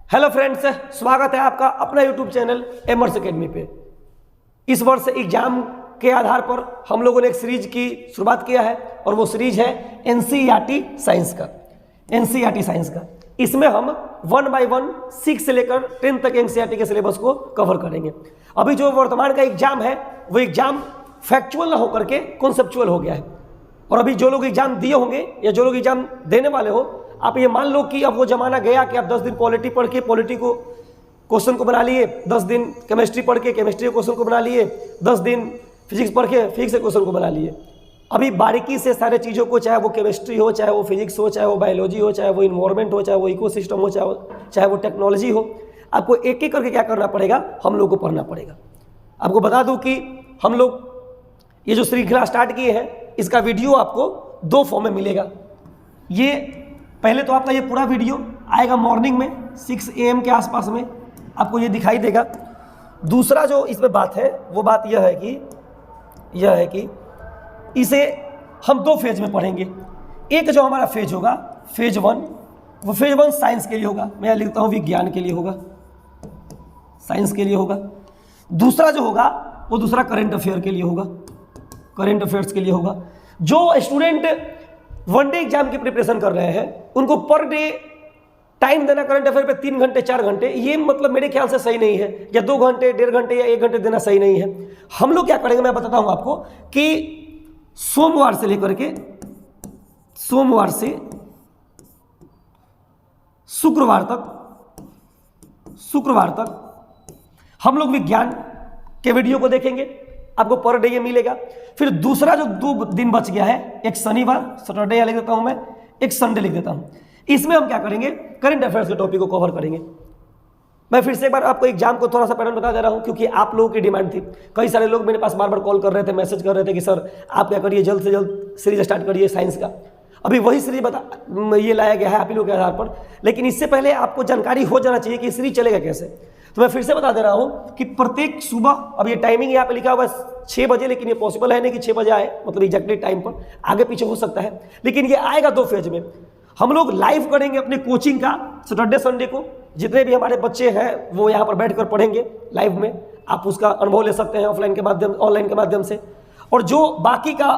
Hello friends, स्वागत है आपका अपना यूट्यूब चैनल एमर्स एकेडमी पे। इस वर्ष एग्जाम के आधार पर हम लोगों ने एक सीरीज की शुरुआत किया है और वो सीरीज है एनसीईआरटी साइंस का। एनसीईआरटी साइंस का इसमें हम 1 by 1 6 से लेकर 10 तक एनसीईआरटी के सिलेबस को कवर करेंगे। अभी जो वर्तमान का एग्जाम है वो एग्जाम फैक्चुअल ना होकर के कॉन्सेप्चुअल हो गया है। और अभी जो लोग एग्जाम दिए होंगे या जो लोग एग्जाम देने वाले हो, आप ये मान लो कि अब वो जमाना गया कि आप 10 दिन पॉलिटी पढ़ के पॉलिटी को क्वेश्चन को बना लिए, 10 दिन केमिस्ट्री पढ़ के केमिस्ट्री के क्वेश्चन को बना लिए, 10 दिन फिजिक्स पढ़ के फिजिक्स के क्वेश्चन को बना लिए। अभी बारीकी से सारे चीज़ों को, चाहे वो केमिस्ट्री हो, चाहे वो फिजिक्स हो, चाहे वो बायोलॉजी हो, चाहे वो इन्वायरमेंट हो, चाहे वो इकोसिस्टम हो, चाहे वो टेक्नोलॉजी हो, आपको एक एक करके क्या करना पड़ेगा, हम लोग को पढ़ना पड़ेगा। आपको बता दूं कि हम लोग ये जो श्रृंखला स्टार्ट किए हैं, इसका वीडियो आपको 2 फॉर्म में मिलेगा। ये पहले तो आपका ये पूरा वीडियो आएगा मॉर्निंग में 6 AM के आसपास में, आपको ये दिखाई देगा। दूसरा जो इसमें बात है वो बात यह है कि इसे हम 2 फेज में पढ़ेंगे। एक जो हमारा फेज होगा फेज 1, वो फेज 1 साइंस के लिए होगा, मैं लिखता हूँ विज्ञान के लिए होगा, साइंस के लिए होगा। दूसरा जो होगा वो दूसरा करंट अफेयर के लिए होगा, करंट अफेयर्स के लिए होगा। जो स्टूडेंट वनडे एग्जाम की प्रिपरेशन कर रहे हैं उनको पर डे टाइम देना करंट अफेयर पे 3 घंटे 4 घंटे, ये मतलब मेरे ख्याल से सही नहीं है। या 2 घंटे 1.5 घंटे या 1 घंटे देना सही नहीं है। हम लोग क्या करेंगे मैं बताता हूं आपको कि सोमवार से लेकर के शुक्रवार तक हम लोग विज्ञान के वीडियो को देखेंगे, आपको पर डे ये मिलेगा। फिर दूसरा जो 2 दिन बच गया है, एक शनिवार सैटरडे लिख देता हूं मैं, एक संडे लिख देता हूं, इसमें हम क्या करेंगे, करंट अफेयर्स के टॉपिक को कवर करेंगे। मैं फिर से एक बार आपको एग्जाम को थोड़ा सा पैटर्न बता दे रहा हूं क्योंकि आप लोगों की डिमांड थी। कई सारे लोग मेरे पास बार बार कॉल कर रहे थे, मैसेज कर रहे थे कि सर आप क्या करिए, जल्द से जल्द सीरीज स्टार्ट करिए साइंस का। अभी वही सीरीज ये लाया गया है आप ही लोग के आधार पर, लेकिन इससे पहले आपको जानकारी हो जाना चाहिए कि सीरीज चलेगा कैसे। तो मैं फिर से बता दे रहा हूं कि प्रत्येक सुबह, अब ये टाइमिंग यहाँ पे लिखा हुआ है 6 बजे, लेकिन ये पॉसिबल है नहीं कि 6 बजे आए, मतलब एग्जैक्टली टाइम पर आगे पीछे हो सकता है, लेकिन ये आएगा 2 फेज में। हम लोग लाइव करेंगे अपने कोचिंग का सैटरडे संडे को, जितने भी हमारे बच्चे हैं वो यहाँ पर बैठकर पढ़ेंगे लाइव में, आप उसका अनुभव ले सकते हैं ऑनलाइन के माध्यम से। और जो बाकी का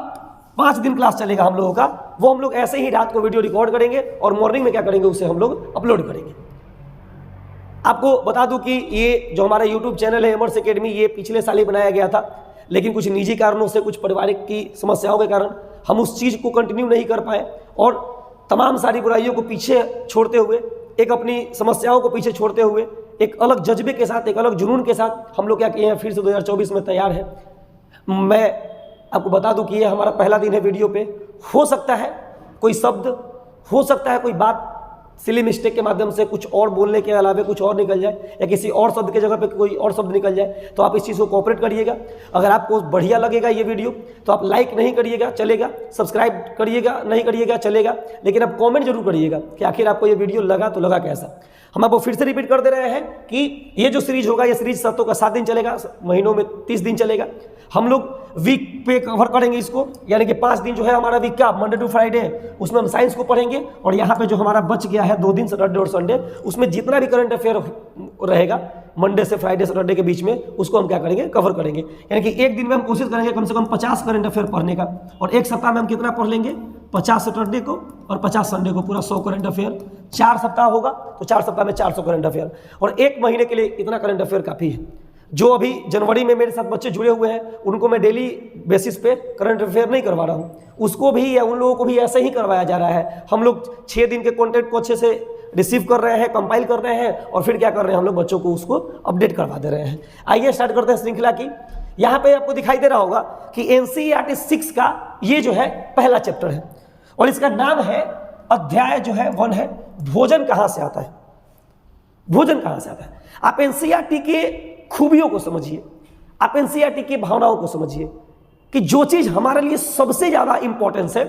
5 दिन क्लास चलेगा हम लोगों का, वो हम लोग ऐसे ही रात को वीडियो रिकॉर्ड करेंगे और मॉर्निंग में क्या करेंगे, उसे हम लोग अपलोड करेंगे। आपको बता दूं कि ये जो हमारा यूट्यूब चैनल है एमर्स एकेडमी, ये पिछले साल ही बनाया गया था, लेकिन कुछ निजी कारणों से, कुछ पारिवारिक की समस्याओं के कारण हम उस चीज़ को कंटिन्यू नहीं कर पाए और तमाम सारी बुराइयों को पीछे छोड़ते हुए, एक अपनी समस्याओं को पीछे छोड़ते हुए, एक अलग जज्बे के साथ, एक अलग जुनून के साथ हम लोग क्या किए हैं, फिर से 2024 में तैयार है। मैं आपको बता दूं कि ये हमारा पहला दिन है वीडियो पे। हो सकता है कोई शब्द, हो सकता है कोई बात सिली मिस्टेक के माध्यम से कुछ और बोलने के अलावा कुछ और निकल जाए, या किसी और शब्द के जगह पे कोई और शब्द निकल जाए, तो आप इस चीज़ को कोऑपरेट करिएगा। अगर आपको बढ़िया लगेगा ये वीडियो तो आप लाइक नहीं करिएगा, चलेगा, सब्सक्राइब करिएगा नहीं करिएगा, चलेगा, लेकिन आप कमेंट जरूर करिएगा कि आखिर आपको ये वीडियो लगा तो लगा कैसा। हम आपको फिर से रिपीट कर दे रहे हैं कि ये जो सीरीज होगा, ये सीरीज सप्ताह का 7 दिन चलेगा, महीनों में 30 दिन चलेगा। हम लोग वीक पे कवर करेंगे इसको, यानी कि 5 दिन जो है हमारा वीक का, मंडे टू फ्राइडे, उसमें हम साइंस को पढ़ेंगे। और यहाँ पे जो हमारा बच गया है 2 दिन सैटरडे और संडे, उसमें जितना भी करंट अफेयर रहेगा मंडे से फ्राइडे सैटरडे के बीच में, उसको हम क्या करेंगे, कवर करेंगे। यानी कि एक दिन में हम कोशिश करेंगे कम से कम 50 करंट अफेयर पढ़ने का, और एक सप्ताह में हम कितना पढ़ लेंगे, 50 सैटरडे को और 50 संडे को, पूरा 100 करंट अफेयर। 4 सप्ताह होगा तो 4 सप्ताह में 400 करंट अफेयर, और 1 महीने के लिए इतना करंट अफेयर काफ़ी है। जो अभी जनवरी में मेरे साथ बच्चे जुड़े हुए हैं, उनको मैं डेली बेसिस पे करंट अफेयर नहीं करवा रहा हूँ, उसको भी या उन लोगों को भी ऐसे ही करवाया जा रहा है। हम लोग 6 दिन के कंटेंट को अच्छे से रिसीव कर रहे हैं, कंपाइल कर रहे हैं, और फिर क्या कर रहे हैं, हम लोग बच्चों को उसको अपडेट करवा दे रहे हैं। आइए स्टार्ट करते हैं श्रृंखला की। यहाँ पे आपको दिखाई दे रहा होगा कि एनसीईआरटी 6 का ये जो है पहला चैप्टर है, और इसका नाम है, अध्याय जो है 1 है, भोजन कहाँ से आता है। भोजन कहाँ से आता है। आप एनसीईआरटी के खूबियों को समझिए, आप एनसीईआरटी की भावनाओं को समझिए कि जो चीज़ हमारे लिए सबसे ज़्यादा इंपॉर्टेंस है,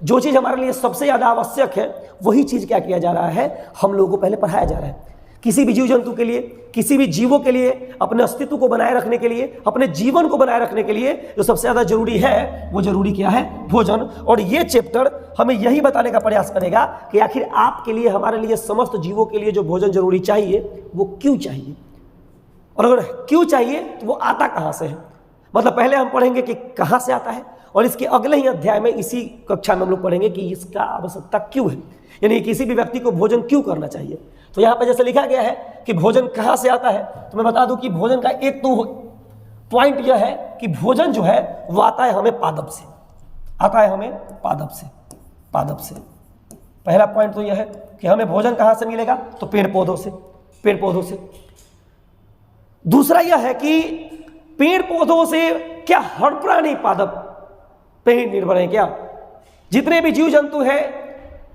जो चीज़ हमारे लिए सबसे ज़्यादा आवश्यक है, वही चीज़ क्या किया जा रहा है, हम लोगों को पहले पढ़ाया जा रहा है किसी भी जीव जंतु के लिए, किसी भी जीवों के लिए, अपने अस्तित्व को बनाए रखने के लिए, अपने जीवन को बनाए रखने के लिए जो सबसे ज़्यादा जरूरी है, वो जरूरी क्या है? भोजन। और ये चैप्टर हमें यही बताने का प्रयास करेगा कि आखिर आपके लिए, हमारे लिए, समस्त जीवों के लिए जो भोजन जरूरी चाहिए वो क्यों चाहिए, और अगर क्यों चाहिए तो वो आता कहाँ से है। मतलब पहले हम पढ़ेंगे कि कहाँ से आता है, और इसके अगले ही अध्याय में, इसी कक्षा में हम लोग पढ़ेंगे कि इसका आवश्यकता क्यों है, यानी किसी भी व्यक्ति को भोजन क्यों करना चाहिए। तो यहाँ पर जैसे लिखा गया है कि भोजन कहाँ से आता है, तो मैं बता दूं कि भोजन का एक तो पॉइंट यह है कि भोजन जो है वो आता है हमें पादप से, आता है हमें पादप से, पादप से। पहला पॉइंट तो यह है कि हमें भोजन कहाँ से मिलेगा, तो पेड़ पौधों से, पेड़ पौधों से। दूसरा यह है कि पेड़ पौधों से क्या हर प्राणी पादप पे ही निर्भर है क्या? जितने भी जीव जंतु हैं,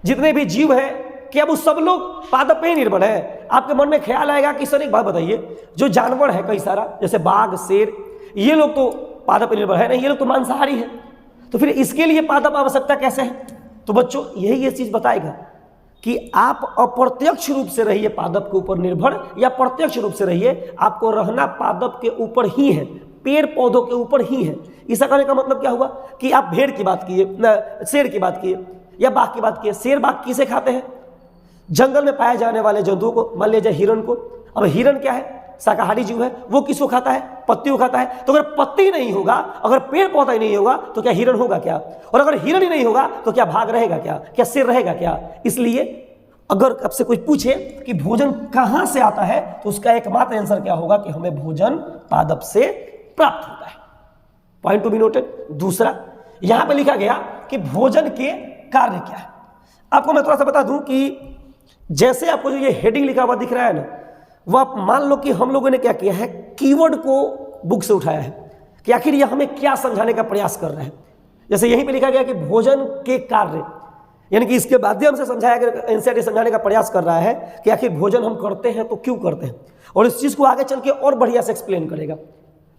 जितने भी जीव हैं, क्या वो सब लोग पादप पे ही निर्भर है? आपके मन में ख्याल आएगा कि सर एक बात बताइए, जो जानवर है कई सारा, जैसे बाघ, शेर, ये लोग तो पादप पे निर्भर है नहीं, ये लोग तो मांसाहारी है, तो फिर इसके लिए पादप आवश्यकता कैसे है? तो बच्चों यही ये चीज बताएगा कि आप अप्रत्यक्ष रूप से रहिए पादप के ऊपर निर्भर, या प्रत्यक्ष रूप से रहिए, आपको रहना पादप के ऊपर ही है, पेड़ पौधों के ऊपर ही है। इसका कहने का मतलब क्या हुआ कि आप भेड़ की बात किए, शेर की बात किए या बाघ की बात किए। शेर बाघ किसे खाते हैं? जंगल में पाए जाने वाले जंतुओं को, मान लीजिए हिरण को। अब हिरण क्या है? शाकाहारी जीव है, वो किसको खाता है? पत्ती को खाता है। तो अगर पत्ती नहीं होगा, अगर पेड़ पौधा ही नहीं होगा, तो क्या हिरण होगा क्या? और अगर हिरण ही नहीं होगा तो क्या बाघ रहेगा क्या? क्या शेर रहेगा क्या? इसलिए अगर आपसे कोई पूछे कि भोजन कहाँ से आता है, तो उसका एकमात्र आंसर क्या होगा कि हमें भोजन पादप से प्राप्त होता है। Point to be noted. दूसरा, यहां पे लिखा गया कि भोजन के कार्य क्या है। आपको मैं थोड़ा सा बता दूं कि जैसे आपको जो ये हेडिंग लिखा हुआ दिख रहा है ना, वो आप मान लो कि हम लोगों ने क्या किया है, कीवर्ड को बुक से उठाया है कि आखिर यह हमें क्या समझाने का प्रयास कर रहा है। जैसे यहीं पे लिखा गया कि भोजन के कार्य, यानी कि इसके माध्यम से समझाया गया, एनसीईआरटी समझाने का प्रयास कर रहा है कि आखिर भोजन हम करते हैं तो क्यों करते हैं, और इस चीज को आगे चल के और बढ़िया से एक्सप्लेन करेगा।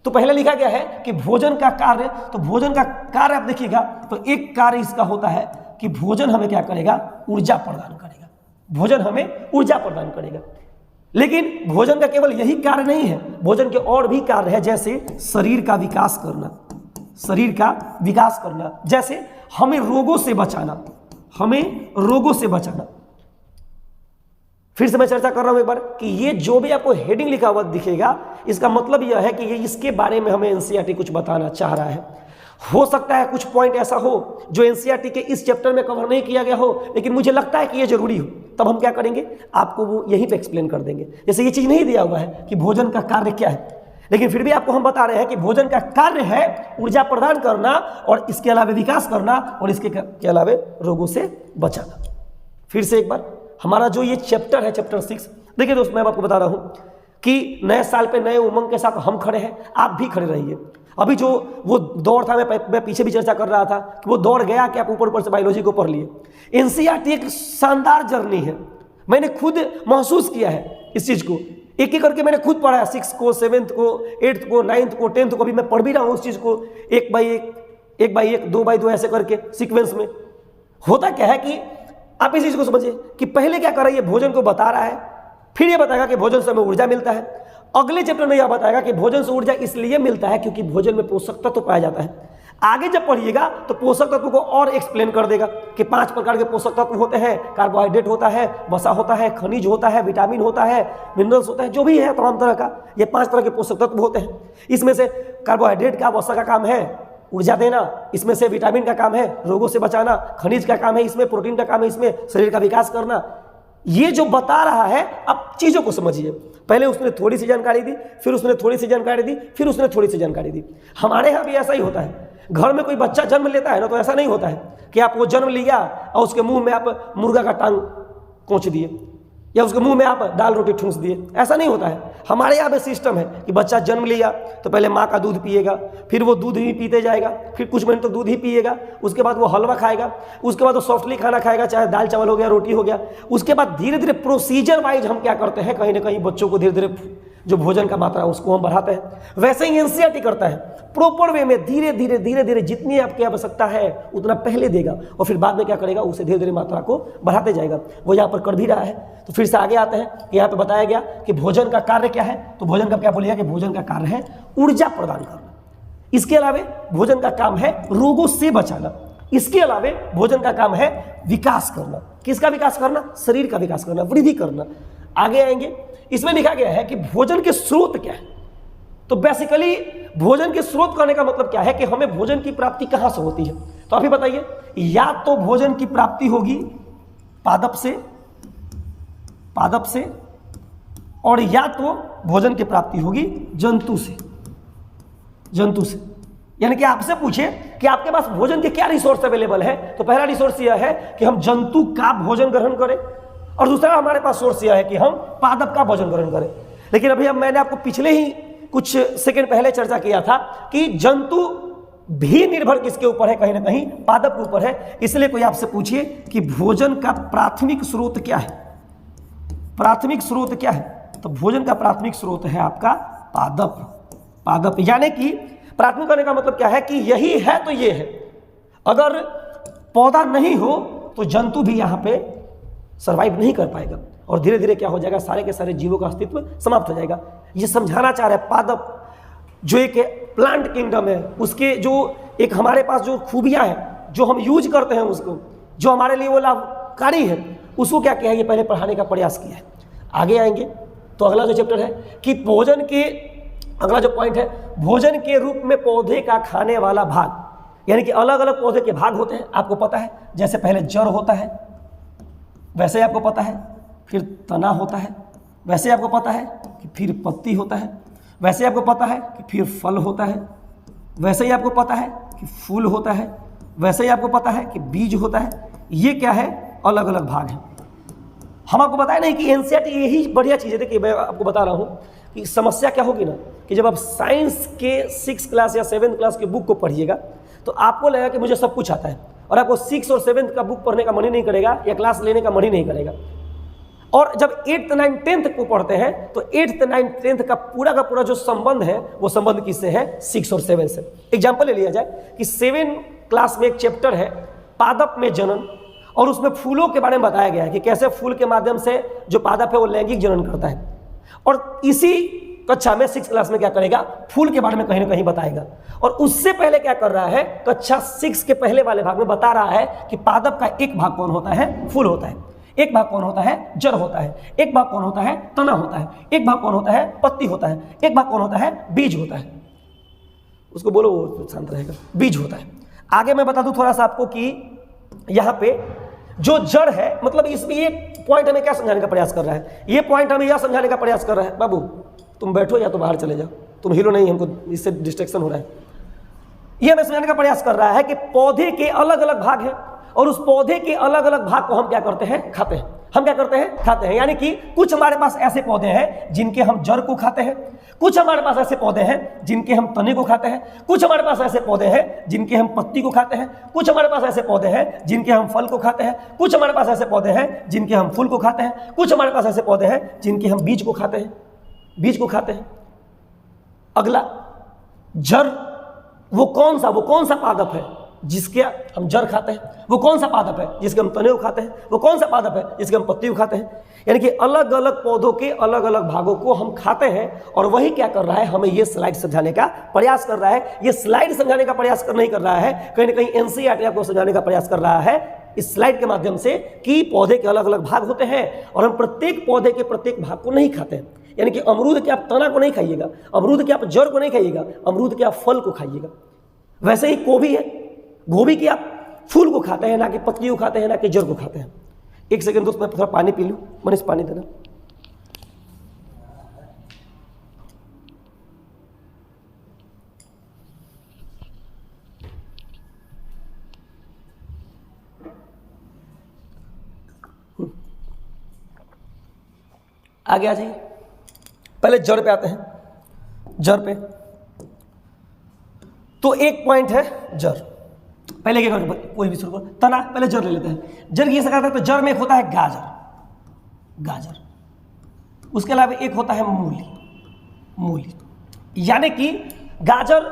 तो पहले लिखा गया है कि भोजन का कार्य, तो भोजन का कार्य आप देखिएगा तो एक कार्य इसका होता है कि भोजन हमें क्या करेगा? ऊर्जा प्रदान करेगा। भोजन हमें ऊर्जा प्रदान करेगा। लेकिन भोजन का केवल यही कार्य नहीं है, भोजन के और भी कार्य है, जैसे शरीर का विकास करना, शरीर का विकास करना, जैसे हमें रोगों से बचाना, हमें रोगों से बचाना। फिर से मैं चर्चा कर रहा हूं एक बार कि ये जो भी आपको हेडिंग लिखा हुआ दिखेगा, इसका मतलब यह है कि ये इसके बारे में हमें एनसीईआरटी कुछ बताना चाह रहा है। हो सकता है कुछ पॉइंट ऐसा हो जो एनसीईआरटी के इस चैप्टर में कवर नहीं किया गया हो, लेकिन मुझे लगता है कि ये जरूरी हो, तब हम क्या करेंगे, आपको वो यहीं पे एक्सप्लेन कर देंगे। जैसे ये चीज नहीं दिया हुआ है कि भोजन का कार्य क्या है, लेकिन फिर भी आपको हम बता रहे हैं कि भोजन का कार्य है ऊर्जा प्रदान करना, और इसके अलावा विकास करना, और इसके अलावा रोगों से बचाना। फिर से एक बार, हमारा जो ये चैप्टर है, चैप्टर 6, देखिए दोस्त, मैं आपको बता रहा हूं कि नए साल पे नए उमंग के साथ हम खड़े हैं, आप भी खड़े रहिए। अभी जो वो दौर था, मैं पीछे भी चर्चा कर रहा था कि वो दौर गया कि आप ऊपर से बायोलॉजी को पढ़ लिए। एनसीईआरटी एक शानदार जर्नी है, मैंने खुद महसूस किया है इस चीज को, एक एक करके मैंने खुद पढ़ा है, 6 को, 7th को, 8th को, 9th को, 10th को, अभी मैं पढ़ भी रहा हूँ उस चीज को, 1 बाई 1, 2 बाई 2 ऐसे करके सीक्वेंस में। होता क्या है कि आप इस चीज को समझिए कि पहले क्या कर रहा है, ये भोजन को बता रहा है, फिर ये बताएगा कि भोजन से हमें ऊर्जा मिलता है। अगले चैप्टर में यह बताएगा कि भोजन से ऊर्जा इसलिए मिलता है क्योंकि भोजन में पोषक तत्व पाया जाता है। आगे जब पढ़िएगा तो पोषक तत्व को और एक्सप्लेन कर देगा कि 5 प्रकार के पोषक तत्व होते हैं, कार्बोहाइड्रेट होता है, वसा होता है, खनिज होता है, विटामिन होता है, मिनरल्स होता है, जो भी है तमाम तरह का, ये 5 तरह के पोषक तत्व होते हैं। इसमें से कार्बोहाइड्रेट का, वसा का काम है ऊर्जा देना, इसमें से विटामिन का काम है रोगों से बचाना, खनिज का काम है इसमें, प्रोटीन का काम है इसमें शरीर का विकास करना। ये जो बता रहा है, अब चीजों को समझिए। पहले उसने थोड़ी सी जानकारी दी, फिर उसने थोड़ी सी जानकारी दी, फिर उसने थोड़ी सी जानकारी दी। हमारे यहाँ भी ऐसा ही होता है, घर में कोई बच्चा जन्म लेता है ना, तो ऐसा नहीं होता है कि आप वो जन्म लिया और उसके मुंह में आप मुर्गा का टांग कोंच दिए या उसके मुंह में आप दाल रोटी ठूंस दिए, ऐसा नहीं होता है। हमारे यहाँ पे सिस्टम है कि बच्चा जन्म लिया तो पहले माँ का दूध पिएगा, फिर वो दूध ही पीते जाएगा, फिर कुछ महीने तो दूध ही पिएगा, उसके बाद वो हलवा खाएगा, उसके बाद वो सॉफ्टली खाना खाएगा, चाहे दाल चावल हो गया, रोटी हो गया। उसके बाद धीरे धीरे प्रोसीजर वाइज हम क्या करते हैं, कहीं ना कहीं बच्चों को धीरे धीरे जो भोजन का मात्रा है उसको हम बढ़ाते हैं। वैसे ही एनसीईआरटी करता है, प्रॉपर वे में धीरे धीरे जितनी आपकी आवश्यकता है उतना पहले देगा और फिर बाद में क्या करेगा, उसे धीरे धीरे मात्रा को बढ़ाते जाएगा। वो यहाँ पर कर भी रहा है। तो फिर से आगे आते हैं कि यहाँ पे बताया गया कि भोजन का कार्य क्या है। तो भोजन का क्या बोलिएगा कि भोजन का कार्य है ऊर्जा प्रदान करना। इसके अलावे भोजन का काम है रोगों से बचाना। इसके अलावे भोजन का काम है विकास करना। किसका विकास करना? शरीर का विकास करना, वृद्धि करना। आगे आएंगे, इसमें लिखा गया है कि भोजन के स्रोत क्या है। तो बेसिकली भोजन के स्रोत करने का मतलब क्या है कि हमें भोजन की प्राप्ति कहां से होती है। तो अभी बताइए, या तो भोजन की प्राप्ति होगी पादप से, और या तो भोजन की प्राप्ति होगी जंतु से। यानी कि आपसे पूछे कि आपके पास भोजन के क्या रिसोर्स अवेलेबल है, तो पहला रिसोर्स यह है कि हम जंतु का भोजन ग्रहण करें, और दूसरा हमारे पास सोर्स यह है कि हम पादप का भोजन ग्रहण करें। लेकिन अभी मैंने आपको पिछले ही कुछ सेकंड पहले चर्चा किया था कि जंतु भी निर्भर किसके ऊपर है, कहीं ना कहीं पादप के ऊपर है। इसलिए कोई आपसे पूछिए कि भोजन का प्राथमिक स्रोत क्या है, प्राथमिक स्रोत क्या है, तो भोजन का प्राथमिक स्रोत है आपका पादप। यानी कि प्राथमिक करने का मतलब क्या है कि यही है तो ये है। अगर पौधा नहीं हो तो जंतु भी यहां पे सरवाइव नहीं कर पाएगा, और धीरे धीरे क्या हो जाएगा, सारे के सारे जीवों का अस्तित्व समाप्त हो जाएगा। ये समझाना चाह रहा है पादप जो एक प्लांट किंगडम है, उसके जो एक हमारे पास जो खूबियां हैं जो हम यूज करते हैं, उसको जो हमारे लिए वो लाभकारी है, उसको क्या किया है ये पहले पढ़ाने का प्रयास किया है। आगे आएंगे तो अगला जो चैप्टर है कि भोजन के, अगला जो पॉइंट है, भोजन के रूप में पौधे का खाने वाला भाग। यानी कि अलग अलग पौधे के भाग होते हैं, आपको पता है। जैसे पहले जड़ होता है, वैसे ही आपको पता है, फिर तना होता है, वैसे आपको पता है कि फिर पत्ती होता है, वैसे आपको पता है कि फिर फल होता है, वैसे ही आपको पता है कि फूल होता है, वैसे ही आपको पता है कि बीज होता है। ये क्या है, अलग अलग भाग हैं। हम आपको बताया नहीं कि एनसीईआरटी यही बढ़िया चीज़ है। देखिए मैं आपको बता रहा हूँ कि समस्या क्या होगी ना, कि जब आप साइंस के 6th क्लास या 7th क्लास के बुक को पढ़िएगा तो आपको लगेगा कि मुझे सब कुछ आता है, और आपको 6 और 7th का बुक पढ़ने का मन ही नहीं करेगा या क्लास लेने का मन ही नहीं करेगा। और जब 8th 9th 10th को पढ़ते हैं तो 8th 9th 10th का पूरा जो संबंध है वो संबंध किससे है, 6 और 7 से। एग्जाम्पल ले लिया जाए कि 7th क्लास में एक चैप्टर है पादप में जनन, और उसमें फूलों के बारे में बताया गया है कि कैसे फूल के माध्यम से जो पादप है वो लैंगिक जनन करता है। और इसी कक्षा में 6th क्लास में क्या करेगा, फूल के बारे में कहीं ना कहीं बताएगा। और उससे पहले क्या कर रहा है, कक्षा 6 के पहले वाले भाग में बता रहा है कि पादप का एक भाग कौन होता है, फूल होता है, एक भाग कौन होता है, जड़ होता है, एक भाग कौन होता है, तना होता है, एक भाग कौन होता है, पत्ती होता है, एक भाग कौन होता है, बीज होता है। उसको बोलो वो शांत रहेगा, बीज होता है। आगे मैं बता दूं थोड़ा सा आपको कि यहाँ पे जो जड़ है, मतलब इसमें ये पॉइंट हमें क्या समझाने का प्रयास कर रहा है, ये पॉइंट हमें यह समझाने का प्रयास कर रहा है, बाबू तुम बैठो या तो बाहर चले जाओ, तुम हिलो नहीं, हमको इससे डिस्ट्रैक्शन हो रहा है। ये हमें समझाने का प्रयास कर रहा है कि पौधे के अलग अलग भाग हैं, और उस पौधे के अलग अलग भाग को हम क्या करते हैं, खाते हैं। हम क्या करते हैं, खाते हैं। यानी कि कुछ हमारे पास ऐसे पौधे हैं जिनके हम जड़ को खाते हैं, कुछ हमारे पास ऐसे पौधे हैं जिनके हम तने को खाते हैं, कुछ हमारे पास ऐसे पौधे हैं जिनके हम पत्ती को खाते हैं, कुछ हमारे पास ऐसे पौधे हैं जिनके हम फल को खाते हैं, कुछ हमारे पास ऐसे पौधे हैं जिनके हम फूल को खाते हैं, कुछ हमारे पास ऐसे पौधे हैं जिनके हम बीज को खाते हैं, बीज को खाते हैं। अगला जड़, वो कौन सा पादप है जिसके हम जड़ खाते हैं, वो कौन सा पादप है जिसके हम तने को खाते हैं, वो कौन सा पादप है जिसके हम पत्ती को खाते हैं। यानी कि अलग अलग पौधों के अलग अलग भागों को हम खाते हैं, और वही क्या कर रहा है, हमें ये स्लाइड समझाने का प्रयास कर रहा है। ये स्लाइड समझाने का प्रयास नहीं कर रहा है, कहीं ना कहीं एनसीईआरटी आपको समझाने का प्रयास कर रहा है इस स्लाइड के माध्यम से कि पौधे के अलग अलग भाग होते हैं, और हम प्रत्येक पौधे के प्रत्येक भाग को नहीं खाते हैं। यानी कि अमरूद के आप तना को नहीं खाइएगा, अमरूद के आप जड़ को नहीं खाइएगा, अमरूद के आप फल को खाइएगा। वैसे ही गोभी है, गोभी की आप फूल को खाते हैं, ना कि पत्ती को खाते हैं, ना कि जड़ को खाते हैं। एक सेकंड दोस्त, मैं थोड़ा पानी पी लूं। मनीष पानी देना। आगे आ जाइए, पहले जड़ पे आते हैं। जड़ पे तो एक पॉइंट है जड़। पहले क्या करें, कोई भी शुरू करो, तना, पहले जड़ ले लेते हैं। जड़ की सकता है तो जड़ में एक होता है गाजर, उसके अलावा एक होता है मूली, मूली। यानी कि गाजर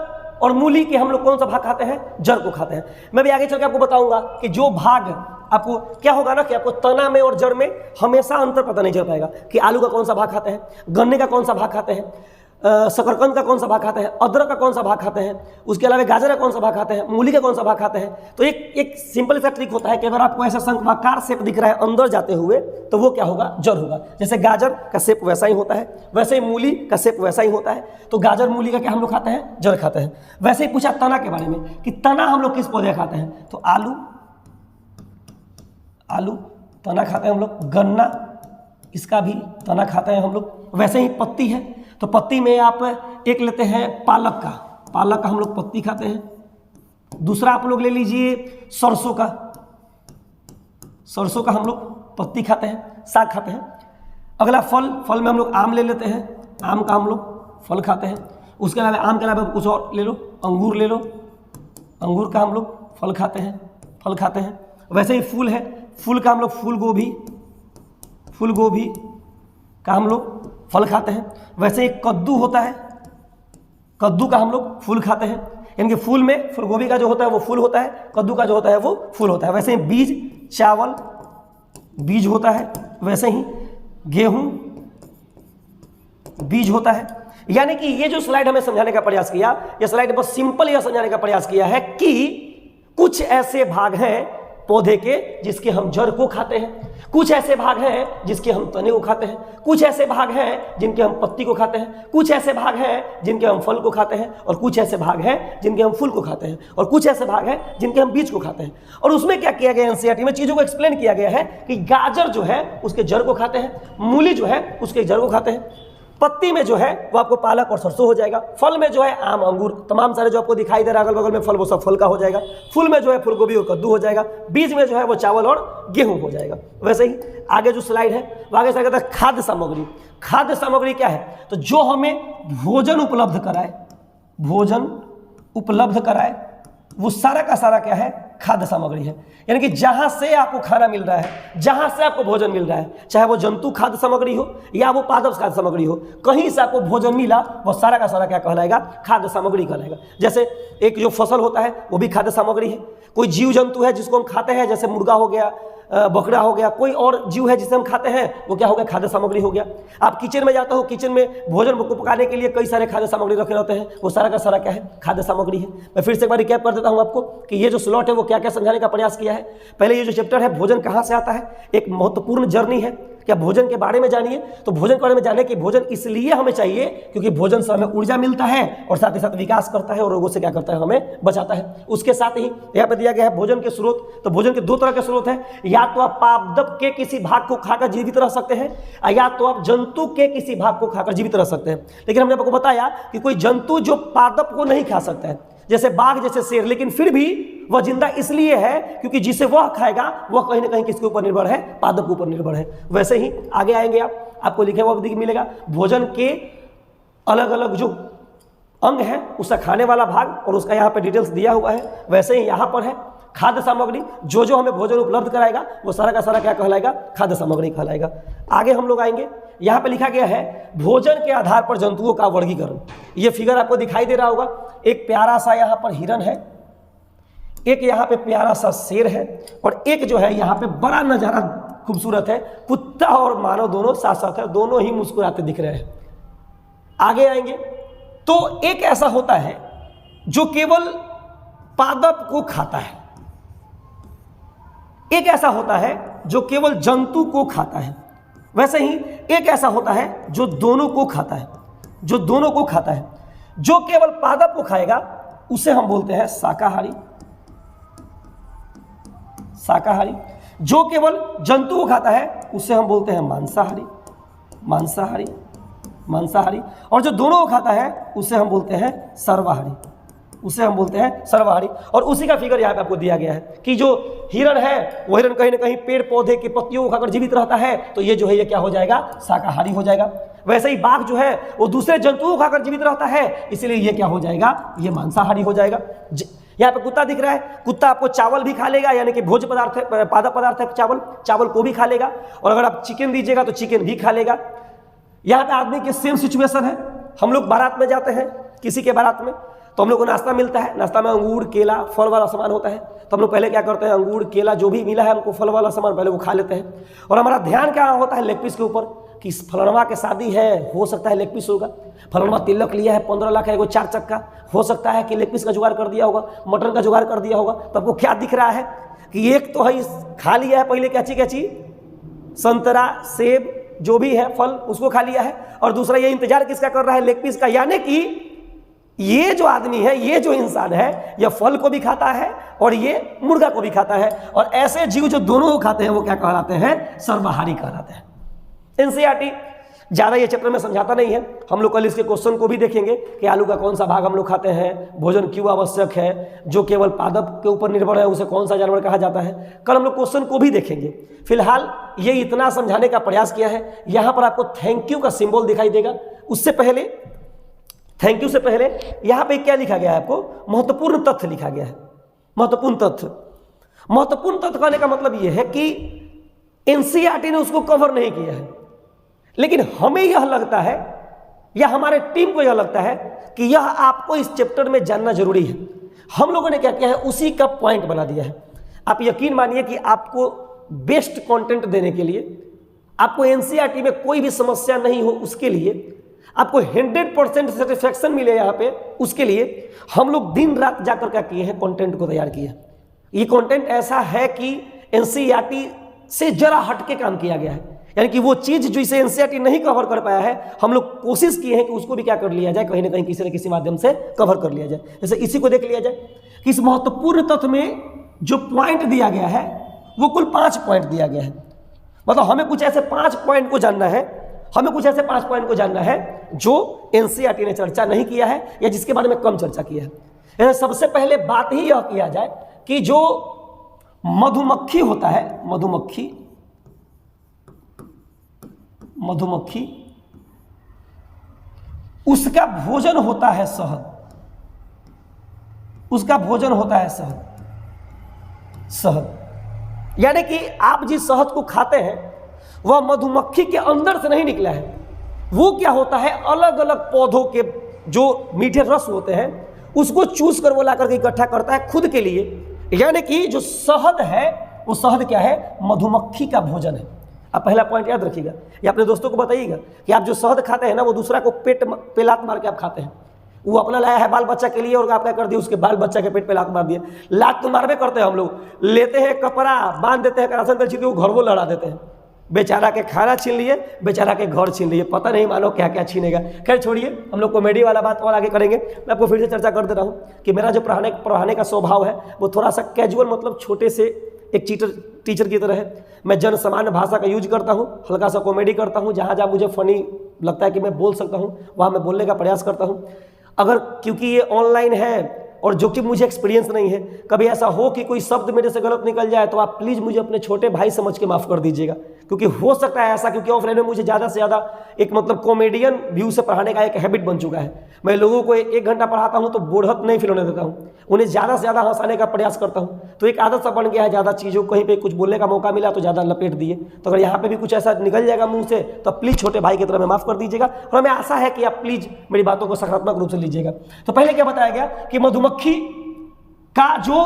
और मूली के हम लोग कौन सा भाग खाते हैं? जड़ को खाते हैं। मैं भी आगे चल के आपको बताऊंगा कि जो भाग आपको क्या होगा ना कि आपको तना में और जड़ में हमेशा अंतर पता नहीं चल पाएगा कि आलू का कौन सा भाग खाते हैं, गन्ने का कौन सा भाग खाते हैं, शकरकंद का कौन सा भाग खाते हैं, अदरक का कौन सा भाग खाते हैं, उसके अलावा गाजर का कौन सा भाग खाते हैं, मूली का कौन सा भाग खाते हैं। तो एक सिंपल सा ट्रिक होता है कि अगर आपको ऐसा शंक्वाकार शेप दिख रहा है अंदर जाते हुए तो वो क्या होगा? जड़ होगा। जैसे गाजर का शेप वैसा ही होता है, वैसे ही मूली का शेप वैसा ही होता है। तो गाजर मूली का क्या हम लोग खाते हैं? जड़ खाते हैं। वैसे ही पूछा तना के बारे में कि तना हम लोग किस पौधे खाते हैं? तो आलू तना खाते हैं हम लोग, गन्ना इसका भी तना खाते हैं हम लोग। वैसे ही पत्ती है तो पत्ती में आप एक लेते हैं पालक का हम लोग पत्ती खाते हैं। दूसरा आप लोग ले लीजिए सरसों का हम लोग पत्ती खाते हैं, साग खाते हैं। अगला फल में हम लोग आम ले लेते हैं, आम का हम लोग फल खाते हैं। उसके अलावा आम के अलावा कुछ और ले लो, अंगूर ले लो, अंगूर का हम लोग फल खाते हैं। वैसे ही फूल है, फूल का हम लोग फूल गोभी का हम लोग फल खाते हैं। वैसे ही कद्दू होता है, कद्दू का हम लोग फूल खाते हैं। यानी कि फूल में फूलगोभी का जो होता है वो फूल होता है, कद्दू का जो होता है वो फूल होता है। वैसे ही बीज, चावल बीज होता है, वैसे ही गेहूं बीज होता है। यानी कि ये जो स्लाइड हमें समझाने का प्रयास किया, ये स्लाइड बस सिंपल यह समझाने का प्रयास किया है कि कुछ ऐसे भाग हैं पौधे के जिसके हम जड़ को खाते हैं, कुछ ऐसे भाग हैं जिसके हम तने को खाते हैं, कुछ ऐसे भाग हैं जिनके हम पत्ती को खाते हैं, कुछ ऐसे भाग हैं जिनके हम फल को खाते हैं, और कुछ ऐसे भाग हैं जिनके हम फूल को खाते हैं, और कुछ ऐसे भाग हैं जिनके हम बीज को खाते हैं। और उसमें क्या किया गया एनसीईआरटी में चीजों को एक्सप्लेन किया गया है कि गाजर जो है उसके जड़ को खाते हैं, मूली जो है उसके जड़ को खाते हैं, पत्ती में जो है वो आपको पालक और सरसों हो जाएगा, फल में जो है आम, अंगूर, तमाम सारे जो आपको दिखाई दे रहा है अगल बगल में फल, वो सब फल का हो जाएगा। फूल में जो है फूलगोभी और कद्दू हो जाएगा, बीज में जो है वो चावल और गेहूं हो जाएगा। वैसे ही आगे जो स्लाइड है वो आगे से कहता है खाद्य सामग्री। खाद्य सामग्री क्या है? तो जो हमें भोजन उपलब्ध कराए वो सारा का सारा क्या है? खाद्य सामग्री है। यानी कि जहां से आपको खाना मिल रहा है, जहां से आपको भोजन मिल रहा है, चाहे वो जंतु खाद्य सामग्री हो या वो पादप खाद्य सामग्री हो, कहीं से आपको भोजन मिला वो सारा का सारा क्या कहलाएगा? खाद्य सामग्री कहलाएगा। जैसे एक जो फसल होता है वो भी खाद्य सामग्री है। कोई जीव जंतु है जिसको हम खाते हैं, जैसे मुर्गा हो गया, बकरा हो गया, कोई और जीव है जिसे हम खाते हैं, वो क्या हो गया? खाद्य सामग्री हो गया। आप किचन में जाते हो, किचन में भोजन को पकाने के लिए कई सारे खाद्य सामग्री रखे रहते हैं, वो सारा का सारा क्या है? खाद्य सामग्री है। मैं फिर से एक बार रिकैप कर देता हूं आपको कि ये जो स्लॉट है वो क्या क्या समझाने का प्रयास किया है। पहले ये जो चैप्टर है भोजन कहां से आता है, एक महत्वपूर्ण जर्नी है। क्या भोजन के बारे में जानिए, तो भोजन के बारे में जाने कि भोजन इसलिए हमें चाहिए क्योंकि भोजन से हमें ऊर्जा मिलता है और साथ ही साथ विकास करता है और रोगों से क्या करता है? हमें बचाता है। उसके साथ ही यहाँ पे दिया गया है भोजन के स्रोत। तो भोजन के दो तरह के स्रोत हैं, या तो आप पादप के किसी भाग को खाकर जीवित रह सकते हैं, या तो आप जंतु के किसी भाग को खाकर जीवित रह सकते हैं। लेकिन हमने आपको बताया कि कोई जंतु जो पादप को नहीं खा सकता है, जैसे बाघ, जैसे शेर, लेकिन फिर भी वह जिंदा इसलिए है क्योंकि जिसे वह खाएगा वह कहीं ना कहीं किसके ऊपर निर्भर है? पादप के ऊपर निर्भर है। वैसे ही आगे आएंगे आपको लिखे हुआ मिलेगा भोजन के अलग अलग जो अंग है, उसका खाने वाला भाग और उसका यहाँ पे डिटेल्स दिया हुआ है। वैसे ही यहाँ पर है खाद्य सामग्री, जो जो हमें भोजन उपलब्ध कराएगा वो सारा का सारा क्या कहलाएगा? खाद्य सामग्री कहलाएगा। आगे हम लोग आएंगे, यहाँ पे लिखा गया है भोजन के आधार पर जंतुओं का वर्गीकरण। ये फिगर आपको दिखाई दे रहा होगा, एक प्यारा सा यहाँ पर हिरन है, एक यहाँ पे प्यारा सा शेर है, और एक जो है यहाँ पे बड़ा नजारा खूबसूरत है, कुत्ता और मानव दोनों साथ साथ है, दोनों ही मुस्कुराते दिख रहे हैं। आगे आएंगे तो एक ऐसा होता है जो केवल पादप को खाता है, एक ऐसा होता है जो केवल जंतु को खाता है, वैसे ही एक ऐसा होता है जो दोनों को खाता है। जो केवल पादप को खाएगा उसे हम बोलते हैं शाकाहारी। जो केवल जंतु को खाता है उसे हम बोलते हैं मांसाहारी। और जो दोनों को खाता है उसे हम बोलते हैं सर्वाहारी। और उसी का फिगर यहाँ पे आपको दिया गया है कि जो हिरण है वो हिरण कहीं ना कहीं पेड़ पौधे की पत्तियों को खाकर जीवित रहता है, तो ये जो है ये क्या हो जाएगा? शाकाहारी हो जाएगा। वैसे ही बाघ जो है वो दूसरे जंतुओं को खाकर जीवित रहता है, इसलिए ये क्या हो जाएगा? ये मांसाहारी हो जाएगा। यहाँ पे कुत्ता दिख रहा है, कुत्ता आपको चावल भी खा लेगा, यानी कि भोज्य पदार्थ है, पादप पदार्थ है चावल को भी खा लेगा, और अगर आप चिकन दीजिएगा तो चिकन भी खा लेगा। यहाँ पे आदमी की सेम सिचुएशन है, हम लोग बारात में जाते हैं, किसी के बारात में, तो हम लोग को नाश्ता मिलता है। नाश्ता में अंगूर, केला, फल वाला सामान होता है। तो हम लोग पहले क्या करते हैं, अंगूर, केला जो भी मिला है हमको फल वाला सामान पहले वो खा लेते हैं। और हमारा ध्यान क्या होता है, लेग पीस के ऊपर, कि फलनवा के शादी है, हो सकता है लेग पीस होगा। फलनवा तिलक लिया है, 15 लाख है, वो 4 चक्का, हो सकता है कि लेग पीस का जुगाड़ कर दिया होगा, मटन का जुगाड़ कर दिया होगा। तो आपको क्या दिख रहा है कि एक तो है खा लिया है पहले, क्या चीज, संतरा, सेब जो भी है फल, उसको खा लिया है। और दूसरा ये इंतजार किसका कर रहा है, लेग पीस का। यानी कि ये जो आदमी है, ये जो इंसान है, ये फल को भी खाता है और ये मुर्गा को भी खाता है। और ऐसे जीव जो दोनों को खाते हैं वो क्या कहलाते हैं, सर्वाहारी कहलाते हैं। एनसीईआरटी ज़्यादा ये चैप्टर में समझाता नहीं है। हम लोग कल इसके क्वेश्चन को भी देखेंगे कि आलू का कौन सा भाग हम लोग खाते हैं, भोजन क्यों आवश्यक है, जो केवल पादप के ऊपर निर्भर है उसे कौन सा जानवर कहा जाता है। कल हम लोग क्वेश्चन को भी देखेंगे। फिलहाल ये इतना समझाने का प्रयास किया है। यहाँ पर आपको थैंक यू का सिंबल दिखाई देगा। उससे पहले, थैंक यू से पहले यहाँ पे क्या लिखा गया है, आपको महत्वपूर्ण तथ्य लिखा गया है। महत्वपूर्ण तथ्य, महत्वपूर्ण तथ्य कहने का मतलब यह है कि एनसीईआरटी ने उसको कवर नहीं किया है, लेकिन हमें यह लगता है या हमारे टीम को यह लगता है कि यह आपको इस चैप्टर में जानना जरूरी है। हम लोगों ने क्या किया है, उसी का पॉइंट बना दिया है। आप यकीन मानिए कि आपको बेस्ट कंटेंट देने के लिए, आपको एनसीईआरटी में कोई भी समस्या नहीं हो उसके लिए, आपको 100% सेटिस्फैक्शन मिले यहाँ पे, उसके लिए हम लोग दिन रात जाकर क्या किए हैं, कंटेंट को तैयार किया। ये कंटेंट ऐसा है कि एनसीईआरटी से जरा हटके काम किया गया है। यानी कि वो चीज जो इसे एनसीईआरटी नहीं कवर कर पाया है, हम लोग कोशिश किए हैं कि उसको भी क्या कर लिया जाए, कहीं ना कहीं किसी न किसी माध्यम से कवर कर लिया जाए। जैसे इसी को देख लिया जाए कि इस महत्वपूर्ण तथ्य में जो पॉइंट दिया गया है वो कुल 5 पॉइंट दिया गया है। मतलब हमें कुछ ऐसे 5 पॉइंट को जानना है, हमें कुछ ऐसे 5 पॉइंट को जानना है जो एनसीईआरटी ने चर्चा नहीं किया है या जिसके बारे में कम चर्चा किया है। सबसे पहले बात ही यह किया जाए कि जो मधुमक्खी होता है, मधुमक्खी उसका भोजन होता है शहद, उसका भोजन होता है शहद। यानी कि आप जिस शहद को खाते हैं वह मधुमक्खी के अंदर से नहीं निकला है। वो क्या होता है, अलग अलग पौधों के जो मीठे रस होते हैं उसको चूस कर वो ला करके इकट्ठा करता है खुद के लिए। यानी कि जो शहद है वो शहद क्या है, मधुमक्खी का भोजन है। आप पहला पॉइंट याद रखिएगा, या अपने दोस्तों को बताइएगा कि आप जो शहद खाते हैं ना, वो दूसरा को पेट पे लात मार के आप खाते हैं। वो अपना लाया है बाल बच्चा के लिए और आप क्या कर दिए, उसके बाल बच्चा के पेट पे लात मार दिए। लात तो मारवे करते हैं हम लोग, लेते हैं कपड़ा बांध देते हैं, करासन पर वो घर वो लड़ा देते हैं। बेचारा के खाना छीन लिए, बेचारा के घर छीन लिए, पता नहीं मानो क्या क्या छीनेगा। खैर छोड़िए, हम लोग कॉमेडी वाला बात और आगे करेंगे। मैं आपको फिर से चर्चा कर दे रहा हूँ कि मेरा जो पढ़ाने का स्वभाव है वो थोड़ा सा कैजुअल, मतलब छोटे से एक टीचर की तरह है। मैं जन सामान्य भाषा का यूज करता हूँ, हल्का सा कॉमेडी करता हूँ, जहाँ जहाँ मुझे फनी लगता है कि मैं बोल सकता हूँ वहाँ मैं बोलने का प्रयास करता हूँ। अगर क्योंकि ये ऑनलाइन है और जो कि मुझे एक्सपीरियंस नहीं है, कभी ऐसा हो कि कोई शब्द मेरे से गलत निकल जाए तो आप प्लीज़ मुझे अपने छोटे भाई समझ के माफ़ कर दीजिएगा। क्योंकि हो सकता है ऐसा, क्योंकि ऑफलाइन में मुझे ज़्यादा से ज़्यादा एक मतलब कॉमेडियन व्यू से पढ़ाने का एक हैबिट बन चुका है। मैं लोगों को 1 घंटा पढ़ाता हूँ तो बोढ़त नहीं फील होने देता हूँ, उन्हें ज़्यादा से ज़्यादा हंसाने का प्रयास करता हूँ। तो एक आदत सा बन गया है, ज़्यादा चीज़ों कहीं पर कुछ बोलने का मौका मिला तो ज़्यादा लपेट दिए। तो अगर यहाँ पर भी कुछ ऐसा निकल जाएगा मुँह से तो प्लीज़ छोटे भाई की तरह मैं माफ़ कर दीजिएगा। और हमें आशा है कि आप प्लीज़ मेरी बातों को सकारात्मक रूप से लीजिएगा। तो पहले क्या बताया गया कि मधुमक्खी का जो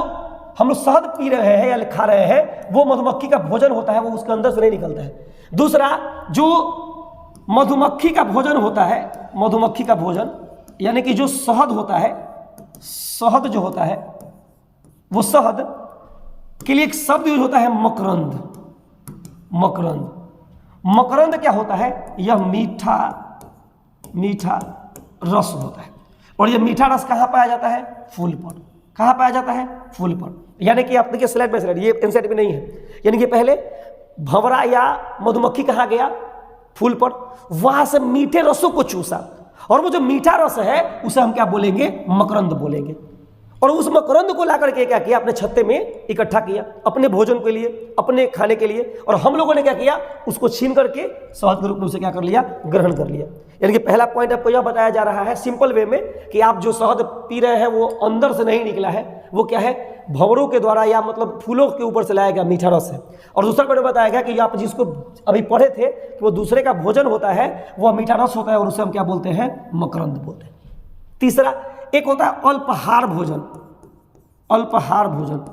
हम लोग शहद पी रहे हैं या खा रहे हैं वो मधुमक्खी का भोजन होता है, वो उसके अंदर से नहीं निकलता है। दूसरा, जो मधुमक्खी का भोजन होता है, मधुमक्खी का भोजन यानी कि जो शहद होता है, शहद जो होता है वो शहद के लिए एक शब्द यूज होता है मकरंद। मकरंद, मकरंद क्या होता है, यह मीठा मीठा रस होता है। और यह मीठा रस कहाँ पाया जाता है, फूल पर। कहाँ पाया जाता है, फूल पर। यानी कि आप देखिए स्लाइड में, स्लाइड ये एनसीईआरटी में नहीं है। यानी कि पहले भंवरा या मधुमक्खी कहाँ गया, फूल पर, वहां से मीठे रसों को चूसा और वो जो मीठा रस है उसे हम क्या बोलेंगे, मकरंद बोलेंगे। और उस मकरंद को ला करके क्या किया, अपने छत्ते में इकट्ठा किया अपने भोजन के लिए, अपने खाने के लिए। और हम लोगों ने क्या किया, उसको छीन करके शहद के रूप में उसे क्या कर लिया, ग्रहण कर लिया। यानी कि पहला पॉइंट आपको यह बताया जा रहा है सिंपल वे में कि आप जो शहद पी रहे हैं वो अंदर से नहीं निकला है, वो क्या है, भंवरों के द्वारा या मतलब फूलों के ऊपर से लाया गया मीठा रस है। और दूसरा पॉइंट बताया गया कि आप जिसको अभी पढ़े थे कि वो दूसरे का भोजन होता है, वह मीठा रस होता है और उसे हम क्या बोलते हैं, मकरंद बोलते हैं। तीसरा एक होता है अल्पाहार भोजन। अल्पाहार भोजन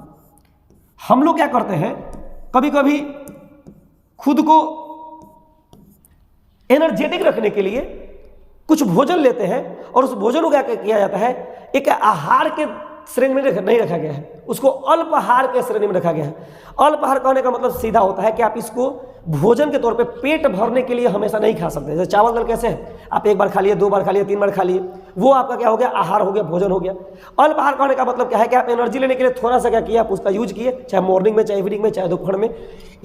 हम लोग क्या करते हैं, कभी कभी खुद को एनर्जेटिक रखने के लिए कुछ भोजन लेते हैं और उस भोजन को क्या किया जाता है, एक आहार के श्रेणी में नहीं रखा गया है, उसको अल्पाहार के श्रेणी में रखा गया है। अल्पाहार कहने का मतलब सीधा होता है कि आप इसको भोजन के तौर पे पेट भरने के लिए हमेशा नहीं खा सकते। जैसे चावल दाल कैसे है, आप एक बार खा लिए, 2 बार खा लिए, 3 बार खा लिए, वो आपका क्या हो गया, आहार हो गया, भोजन हो गया। अल्पाहार कहने का मतलब क्या है कि आप एनर्जी लेने के लिए थोड़ा सा क्या किया, आप उसका यूज किए, चाहे मॉर्निंग में, चाहे इवनिंग में, चाहे दोपहर में।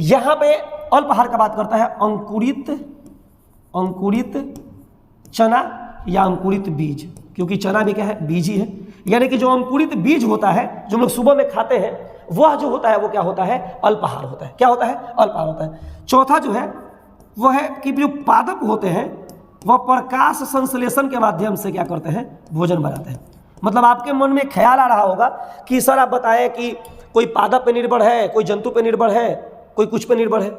यहाँ पे अल्पाहार का बात करता है अंकुरित चना या अंकुरित बीज, क्योंकि चना भी क्या है, बीज ही है। यानी कि जो अंकुरित बीज होता है जो हम लोग सुबह में खाते हैं, वह जो होता है वो क्या होता है, अल्पाहार होता है। क्या होता है, अल्पाहार होता है। चौथा जो है वो है कि जो पादप होते हैं वह प्रकाश संश्लेषण के माध्यम से क्या करते हैं, भोजन बनाते हैं। मतलब आपके मन में ख्याल आ रहा होगा कि सर आप बताएं कि कोई पादप पे निर्भर है, कोई जंतु पे निर्भर है, कोई कुछ पे निर्भर है।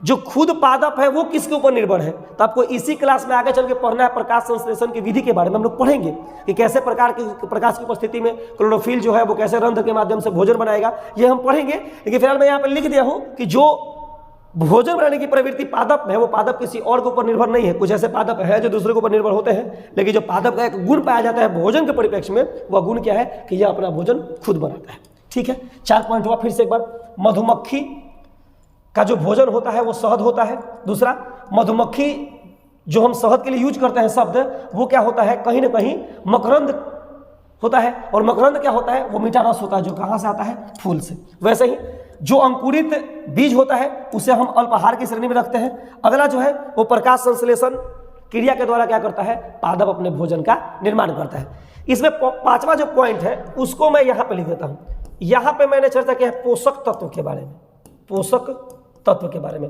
जो खुद पादप है वो किसके ऊपर निर्भर है, तो आपको इसी क्लास में आगे चल के पढ़ना है। प्रकाश संश्लेषण की विधि के बारे में हम लोग पढ़ेंगे कि कैसे प्रकाश की उपस्थिति में क्लोरोफिल जो है वो कैसे रंध्र के माध्यम से भोजन बनाएगा, ये हम पढ़ेंगे। लेकिन फिलहाल मैं यहाँ पर लिख दिया हूँ कि जो भोजन बनाने की प्रवृत्ति पादप है, वो पादप किसी और के ऊपर निर्भर नहीं है। कुछ ऐसे पादप है जो दूसरे के ऊपर निर्भर होते हैं, लेकिन जो पादप का एक गुण पाया जाता है भोजन के परिप्रेक्ष्य में, वह गुण क्या है कि यह अपना भोजन खुद बनाता है। ठीक है, 4 पॉइंट हुआ। फिर से एक बार, मधुमक्खी का जो भोजन होता है वो शहद होता है। दूसरा, मधुमक्खी जो हम शहद के लिए यूज करते हैं शब्द, वो क्या होता है, कहीं ना कहीं मकरंद होता है। और मकरंद क्या होता है, वो मीठा रस होता है जो कहाँ से आता है, फूल से। वैसे ही जो अंकुरित बीज होता है उसे हम अल्पाहार की श्रेणी में रखते हैं। अगला जो है वो प्रकाश संश्लेषण क्रिया के द्वारा क्या करता है, पादप अपने भोजन का निर्माण करता है। इसमें 5वां जो पॉइंट है उसको मैं यहाँ पे लिख देता हूँ। यहाँ पे मैंने चर्चा की है पोषक तत्व के बारे में। पोषक तत्व के बारे में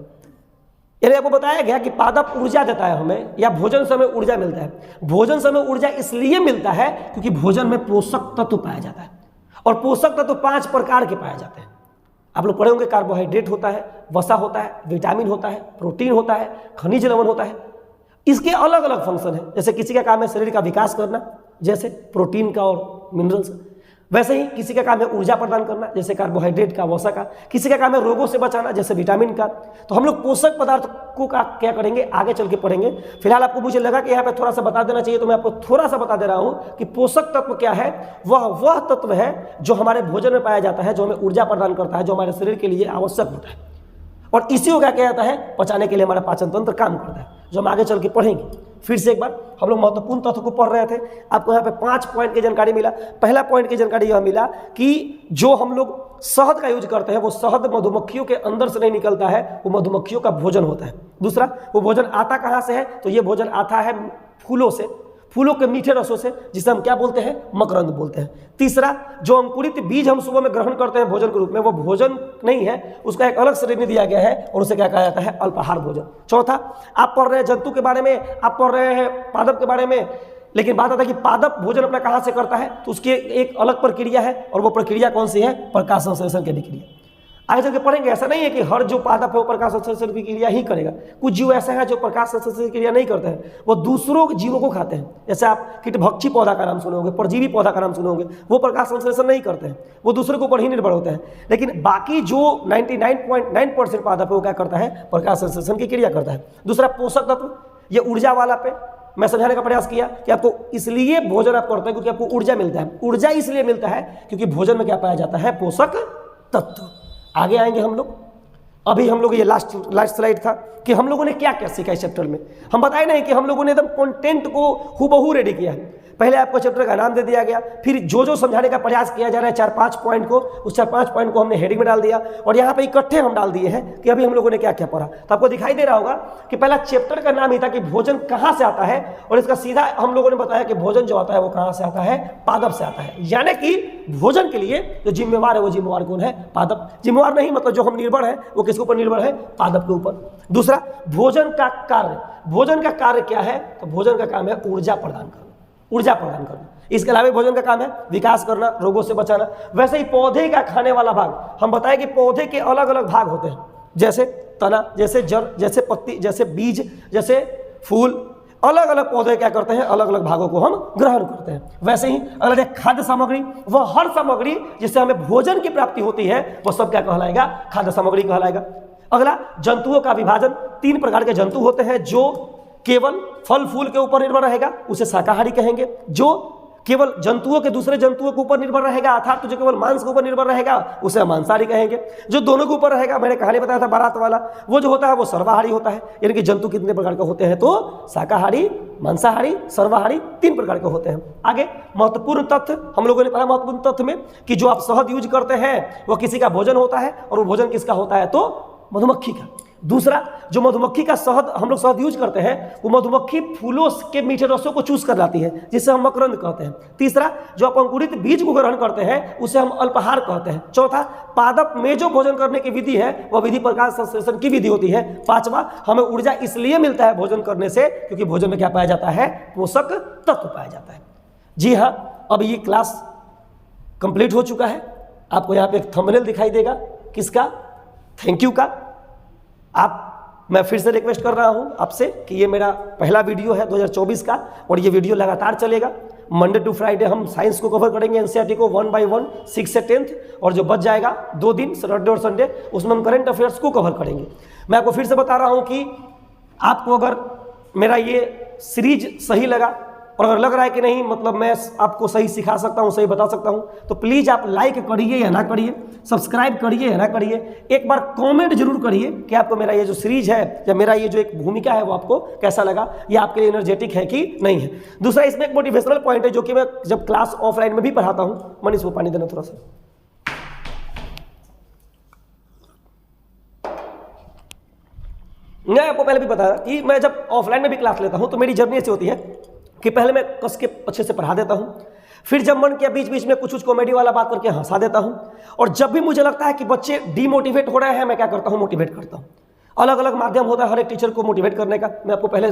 यानी आपको बताया गया कि पादप ऊर्जा देता है हमें, या भोजन से हमें ऊर्जा मिलता है। भोजन से हमें ऊर्जा इसलिए मिलता है क्योंकि भोजन में पोषक तत्व पाया जाता है। और पोषक तत्व 5 प्रकार के पाए जाते हैं। आप लोग पढ़े होंगे, कार्बोहाइड्रेट होता है, वसा होता है, विटामिन होता है, प्रोटीन होता है, खनिज लवण होता है। इसके अलग अलग फंक्शन है। जैसे किसी का काम है शरीर का विकास करना, जैसे प्रोटीन का और मिनरल्स का। वैसे ही किसी का काम है ऊर्जा प्रदान करना, जैसे कार्बोहाइड्रेट का, वसा का। किसी का काम है रोगों से बचाना, जैसे विटामिन का। तो हम लोग पोषक पदार्थ को का क्या करेंगे, आगे चल के पढ़ेंगे। फिलहाल आपको मुझे लगा कि यहाँ पे थोड़ा सा बता देना चाहिए, तो मैं आपको थोड़ा सा बता दे रहा हूँ कि पोषक तत्व क्या है। वह तत्व है जो हमारे भोजन में पाया जाता है, जो हमें ऊर्जा प्रदान करता है, जो हमारे शरीर के लिए आवश्यक होता है। और इसी को क्या किया जाता है, पचाने के लिए हमारा पाचन तंत्र काम करता है, जो हम आगे चल के पढ़ेंगे। फिर से एक बार, हम लोग महत्वपूर्ण तत्व को पढ़ रहे थे। आपको यहाँ पे 5 पॉइंट की जानकारी मिला। पहला पॉइंट की जानकारी यह मिला कि जो हम लोग शहद का यूज करते हैं, वो शहद मधुमक्खियों के अंदर से नहीं निकलता है, वो मधुमक्खियों का भोजन होता है। दूसरा, वो भोजन आता कहाँ से है, तो ये भोजन आता है फूलों से, फूलों के मीठे रसों से, जिसे हम क्या बोलते हैं, मकरंद बोलते हैं। तीसरा, जो अंकुरित बीज हम सुबह में ग्रहण करते हैं भोजन के रूप में, वो भोजन नहीं है, उसका एक अलग श्रेणी दिया गया है और उसे क्या कहा जाता है, अल्पाहार भोजन। चौथा, आप पढ़ रहे हैं जंतु के बारे में, आप पढ़ रहे हैं पादप के बारे में, लेकिन बात आता है कि पादप भोजन अपना कहाँ से करता है, तो उसकी एक अलग प्रक्रिया है। और वो प्रक्रिया कौन सी है, प्रकाश संश्लेषण की प्रक्रिया। आगे चल के पढ़ेंगे। ऐसा नहीं है कि हर जो पादप है वो प्रकाश संश्लेषण की क्रिया ही करेगा। कुछ जीव ऐसे हैं जो प्रकाश संश्लेषण की क्रिया नहीं करते हैं, वो दूसरों जीवों को खाते हैं। जैसे आप कीटभक्षी पौधा का नाम सुने होंगे, परजीवी पौधा का नाम सुने होंगे, वो प्रकाश संश्लेषण नहीं करते हैं, वो दूसरे के ऊपर ही निर्भर होते हैं। लेकिन बाकी जो 99.9% पादप है वो क्या करता है, प्रकाश संश्लेषण की क्रिया करता है। दूसरा, पोषक तत्व, ये ऊर्जा वाला पे मैं समझाने का प्रयास किया कि आपको इसलिए भोजन आप करते हैं क्योंकि आपको ऊर्जा मिलता है। ऊर्जा इसलिए मिलता है क्योंकि भोजन में क्या पाया जाता है, पोषक तत्व। आगे आएंगे हम लोग। अभी हम लोग ये लास्ट स्लाइड था कि हम लोगों ने क्या क्या सीखा इस चैप्टर में। हम बताए नहीं कि हम लोगों ने एकदम कंटेंट को हूबहू रेडी किया है। पहले आपको चैप्टर का नाम दे दिया गया, फिर जो समझाने का प्रयास किया जा रहा है 4-5 पॉइंट को, उस 4-5 पॉइंट को हमने हेडिंग में डाल दिया और यहाँ पे इकट्ठे हम डाल दिए हैं कि अभी हम लोगों ने क्या क्या पढ़ा। तो आपको दिखाई दे रहा होगा कि पहला चैप्टर का नाम ही था कि भोजन कहाँ से आता है, और इसका सीधा हम लोगों ने बताया कि भोजन जो आता है वो कहाँ से आता है, पादप से आता है। यानी कि भोजन के लिए जो जिम्मेवार है वो जिम्मेवार कौन है? पादप। जिम्मेवार नहीं मतलब जो हम निर्भर है वो किसके ऊपर निर्भर है? पादप के ऊपर। दूसरा, भोजन का कार्य। भोजन का कार्य क्या है? तो भोजन का काम है ऊर्जा प्रदान करना, ऊर्जा प्रदान करना। इसके अलावा भोजन का काम है विकास करना, रोगों से बचाना। वैसे ही पौधे का खाने वाला भाग, हम बताएं कि पौधे के अलग अलग भाग होते हैं, जैसे तना, जैसे जड़, जैसे पत्ती, जैसे बीज, जैसे फूल। अलग अलग पौधे क्या करते हैं? अलग अलग भागों को हम ग्रहण करते हैं। वैसे ही अगर एक खाद्य सामग्री, वह हर सामग्री जिससे हमें भोजन की प्राप्ति होती है वह सब क्या कहलाएगा? खाद्य सामग्री कहलाएगा। अगला, जंतुओं का विभाजन। 3 प्रकार के जंतु होते हैं। जो केवल फल फूल के ऊपर निर्भर रहेगा उसे शाकाहारी कहेंगे। जो केवल जंतुओं के दूसरे जंतुओं के ऊपर निर्भर रहेगा अर्थात तो जो केवल मांस के ऊपर निर्भर रहेगा उसे मांसाहारी कहेंगे। जो दोनों के ऊपर रहेगा, मैंने कहानी बताया था बारात वाला, वो जो होता है वो सर्वाहारी होता है। यानी कि जंतु कितने प्रकार के होते हैं? तो शाकाहारी, मांसाहारी, सर्वाहारी, 3 प्रकार के होते हैं। आगे महत्वपूर्ण तथ्य हम लोगों ने पढ़ा महत्वपूर्ण तथ्य में कि जो आप शहद यूज करते हैं वो किसी का भोजन होता है, और वो भोजन किसका होता है? तो मधुमक्खी का। दूसरा, जो मधुमक्खी का शहद हम लोग शहद यूज करते हैं वो मधुमक्खी फूलों के मीठे रसों को चूस कर लाती है, जिसे हम मकरंद कहते हैं। तीसरा, जो आप अंकुरित बीज को ग्रहण करते हैं उसे हम अल्पाहार कहते हैं। चौथा, पादप में जो भोजन करने की विधि है वह विधि प्रकाश संश्लेषण की विधि होती है। पांचवा, हमें ऊर्जा इसलिए मिलता है भोजन करने से क्योंकि भोजन में क्या पाया जाता है? पोषक तत्व पाया जाता है। जी हाँ, अब ये क्लास कंप्लीट हो चुका है। आपको यहाँ पे एक थंबनेल दिखाई देगा, किसका? थैंक यू का। मैं फिर से रिक्वेस्ट कर रहा हूं आपसे कि ये मेरा पहला वीडियो है 2024 का, और ये वीडियो लगातार चलेगा। मंडे टू फ्राइडे हम साइंस को कवर करेंगे, एनसीईआरटी को 1 बाय 1 6 से 10th, और जो बच जाएगा 2 दिन सैटरडे और संडे उसमें हम करंट अफेयर्स को कवर करेंगे। मैं आपको फिर से बता रहा हूं कि आपको अगर मेरा ये सीरीज सही लगा और अगर लग रहा है कि नहीं मतलब मैं आपको सही सिखा सकता हूं, सही बता सकता हूं, तो प्लीज़ आप लाइक करिए या ना करिए, सब्सक्राइब करिए या ना करिए, एक बार कमेंट जरूर करिए कि आपको मेरा ये जो सीरीज है या मेरा ये जो एक भूमिका है वो आपको कैसा लगा, ये आपके लिए एनर्जेटिक है कि नहीं है। दूसरा, इसमें एक मोटिवेशनल पॉइंट है जो कि मैं जब क्लास ऑफलाइन में भी पढ़ाता हूँ। मनीष वो पानी देना थोड़ा सा। मैं आपको पहले भी बताया कि मैं जब ऑफलाइन में भी क्लास लेता हूँ तो मेरी जर्नी ऐसी होती है कि पहले मैं कस के अच्छे से पढ़ा देता हूँ, फिर जब मन किया बीच बीच में कुछ कॉमेडी वाला बात करके हंसा देता हूँ, और जब भी मुझे लगता है कि बच्चे डीमोटिवेट हो रहे हैं मैं क्या करता हूँ? मोटिवेट करता हूँ। अलग अलग माध्यम होता है हर एक टीचर को मोटिवेट करने का। मैं आपको पहले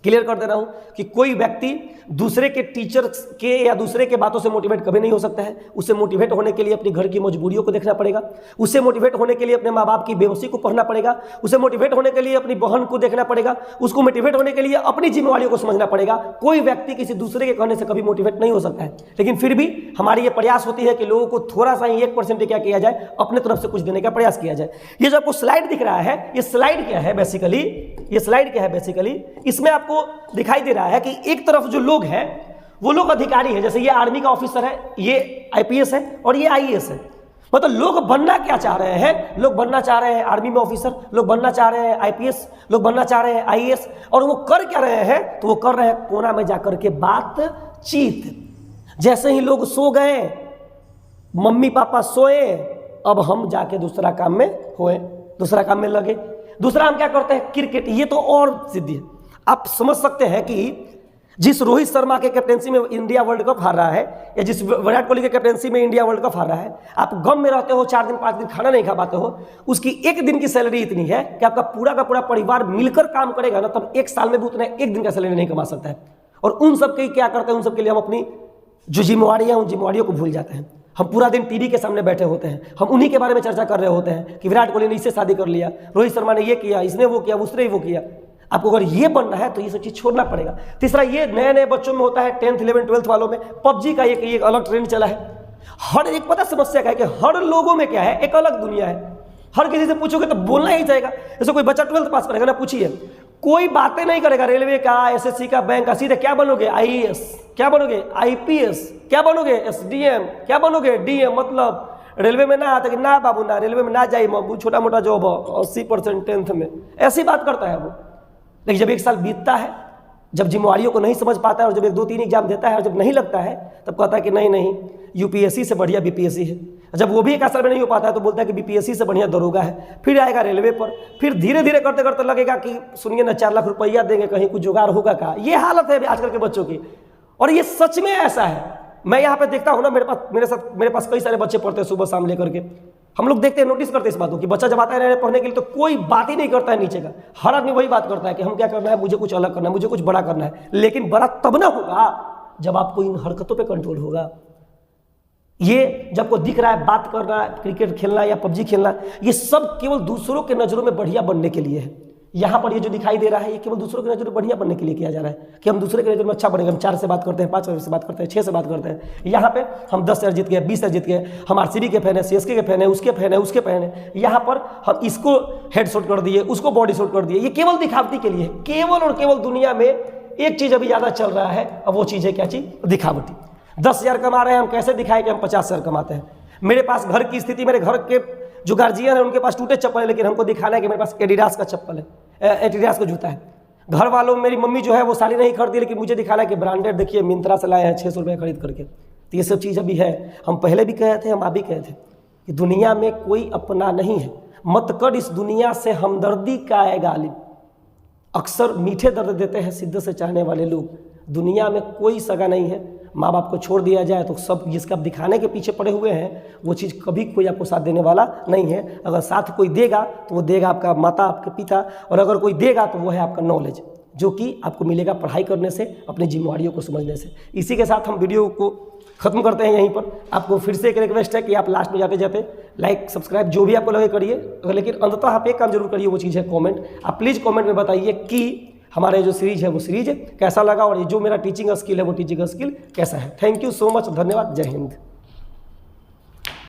क्लियर कर दे रहा हूँ कि कोई व्यक्ति दूसरे के टीचर के या दूसरे के बातों से मोटिवेट कभी नहीं हो सकता है। उसे मोटिवेट होने के लिए अपने घर की मजबूरियों को देखना पड़ेगा, उसे मोटिवेट होने के लिए अपने माँ बाप की बेबसी को पढ़ना पड़ेगा, उसे मोटिवेट होने के लिए अपनी बहन को देखना पड़ेगा, उसको मोटिवेट होने के लिए अपनी जिम्मेवारियों को समझना पड़ेगा। कोई व्यक्ति किसी दूसरे के कहने से कभी मोटिवेट नहीं हो सकता है। लेकिन फिर भी हमारी ये प्रयास होती है कि लोगों को थोड़ा सा ही 1% क्या किया जाए, अपने तरफ से कुछ देने का प्रयास किया जाए। ये जो आपको स्लाइड दिख रहा है, ये स्लाइड क्या है बेसिकली? ये स्लाइड क्या है बेसिकली? इसमें आपको दिखाई दे रहा है कि एक तरफ जो लोग हैं वो लोग अधिकारी हैं, जैसे ये आर्मी का ऑफिसर है, ये आईपीएस है और ये आईएएस है। मतलब लोग बनना क्या चाह रहे हैं? लोग बनना चाह रहे हैं आर्मी में ऑफिसर, लोग बनना चाह रहे हैं आईपीएस, लोग बनना चाह रहे हैं आईएएस। और वो कर क्या रहे हैं? तो वो कर रहे हैं कोना में जाकर के बातचीत। जैसे ही लोग सो गए, मम्मी पापा सोए, अब हम जाके दूसरा काम में होए, दूसरा काम में लगे। दूसरा हम क्या करते हैं? क्रिकेट। ये तो और सिद्धि है। आप समझ सकते हैं कि जिस रोहित शर्मा के कैप्टेंसी में इंडिया वर्ल्ड कप हार रहा है, या जिस विराट कोहली के कैप्टेंसी में इंडिया वर्ल्ड कप हार रहा है, आप गम में रहते हो, 4 दिन 5 दिन खाना नहीं खा पाते हो, उसकी एक दिन की सैलरी इतनी है कि आपका पूरा का पूरा परिवार मिलकर काम करेगा ना, तब 1 साल में भी उतना 1 दिन का सैलरी नहीं कमा सकता है। और उन सब के क्या करते हैं? उन सब के लिए हम अपनी जो जिम्मेवारियां उन जिम्मेवारियों को भूल जाते हैं। हम पूरा दिन टीवी के सामने बैठे होते हैं, हम उन्हीं के बारे में चर्चा कर रहे होते हैं कि विराट कोहली ने इससे शादी कर लिया, रोहित शर्मा ने ये किया, इसने वो किया, उसने वो किया। आपको अगर ये बनना है तो ये सब चीज छोड़ना पड़ेगा। तीसरा, ये नए नए बच्चों में होता है 10th 11th 12th वालों में पबजी का एक अलग ट्रेंड चला है। हर एक पता समस्या क्या है कि हर लोगों में क्या है? एक अलग दुनिया है। हर किसी से पूछोगे तो बोलना ही चाहेगा। जैसे कोई बच्चा 12th पास करेगा ना, पूछिए, कोई बातें नहीं करेगा रेलवे का, एसएससी का, बैंक का। सीधे क्या बनोगे? आईएएस। क्या बनोगे? आईपीएस। क्या बनोगे? एसडीएम। क्या बनोगे? डीएम। मतलब रेलवे में ना आता कि ना बाबू ना, रेलवे में ना जाइए बाबू, छोटा मोटा जॉब 80% 10th में, ऐसी बात करता है वो। लेकिन जब 1 साल बीतता है, जब जिम्मेवारियों को नहीं समझ पाता है और जब 1-2-3 एग्जाम देता है और जब नहीं लगता है, तब कहता है कि नहीं नहीं यूपीएससी से बढ़िया बीपीएससी है। जब वो भी 1 साल में नहीं हो पाता है तो बोलता है कि बीपीएससी से बढ़िया दरोगा है। फिर आएगा रेलवे पर, फिर धीरे धीरे करते करते लगेगा कि सुनिए ना 4 लाख रुपया देंगे, कहीं कुछ जुगाड़ होगा का। ये हालत है आजकल के बच्चों की। और ये सच में ऐसा है मैं यहाँ पे देखता हूँ ना, मेरे पास कई सारे बच्चे पढ़ते हैं सुबह शाम लेकर के। हम लोग देखते हैं, नोटिस करते हैं इस बातों की, बच्चा जब आता है पढ़ने के लिए तो कोई बात ही नहीं करता है नीचे का। हर आदमी वही बात करता है कि हम क्या करना है, मुझे कुछ अलग करना है, मुझे कुछ बड़ा करना है। लेकिन बड़ा तब ना होगा जब आपको इन हरकतों पे कंट्रोल होगा। ये जब को दिख रहा है बात करना, क्रिकेट खेलना या पबजी खेलना, ये सब केवल दूसरों के नज़रों में बढ़िया बनने के लिए है। यहाँ पर ये जो दिखाई दे रहा है, ये केवल दूसरों की नज़र में बढ़िया बनने के लिए किया जा रहा है कि हम दूसरे की नज़र में अच्छा बनेंगे। हम 4 से बात करते हैं, 5 से बात करते हैं, 6 से बात करते हैं। यहाँ पे हम 10 शेयर जीत गए, 20 शेयर जीत गए, हम आरसीबी के फैन है, सीएसके के फैन है, उसके फैन है, उसके फैन है। यहाँ पर हम इसको हेड शॉट कर दिए, उसको बॉडी शॉट कर दिए। ये केवल दिखावटी के लिए, केवल और केवल दुनिया में एक चीज़ अभी ज़्यादा चल रहा है, अब वो चीज़ है क्या चीज़? दिखावटी। 10,000 कमा रहे हैं, हम कैसे दिखाएं कि हम 50,000 कमाते हैं। मेरे पास घर की स्थिति, मेरे घर के जो गार्जियन है उनके पास टूटे चप्पल है, लेकिन हमको दिखाना है कि मेरे पास एडिडास का चप्पल है, एडिडास का जूता है। घर वालों, मेरी मम्मी जो है वो साड़ी नहीं खरीदी, लेकिन मुझे दिखाना है कि ब्रांडेड देखिए मिंत्रा से लाए हैं 600 रुपये खरीद करके। तो ये सब चीज़ अभी है। हम पहले भी कहे थे, हम अभी कहे थे कि दुनिया में कोई अपना नहीं है, मत कर इस दुनिया से हमदर्दी का है गालिब। अक्सर मीठे दर्द देते हैं शिद्दत से चाहने वाले लोग। दुनिया में कोई सगा नहीं है। माँ बाप को छोड़ दिया जाए तो सब जिसका आप दिखाने के पीछे पड़े हुए हैं, वो चीज़ कभी कोई आपको साथ देने वाला नहीं है। अगर साथ कोई देगा तो वो देगा आपका माता, आपके पिता, और अगर कोई देगा तो वो है आपका नॉलेज, जो कि आपको मिलेगा पढ़ाई करने से, अपनी जिम्मेवारियों को समझने से। इसी के साथ हम वीडियो को ख़त्म करते हैं यहीं पर। आपको फिर से एक रिक्वेस्ट है कि आप लास्ट में जाते जाते लाइक, सब्सक्राइब जो भी आपको लगे करिए, लेकिन अंततः आप एक काम जरूर करिए, वो चीज़ है कमेंट। आप प्लीज़ कमेंट में बताइए कि हमारे जो सीरीज है वो सीरीज कैसा लगा, और ये जो मेरा टीचिंग स्किल है वो टीचिंग स्किल कैसा है। थैंक यू सो मच, धन्यवाद, जय हिंद।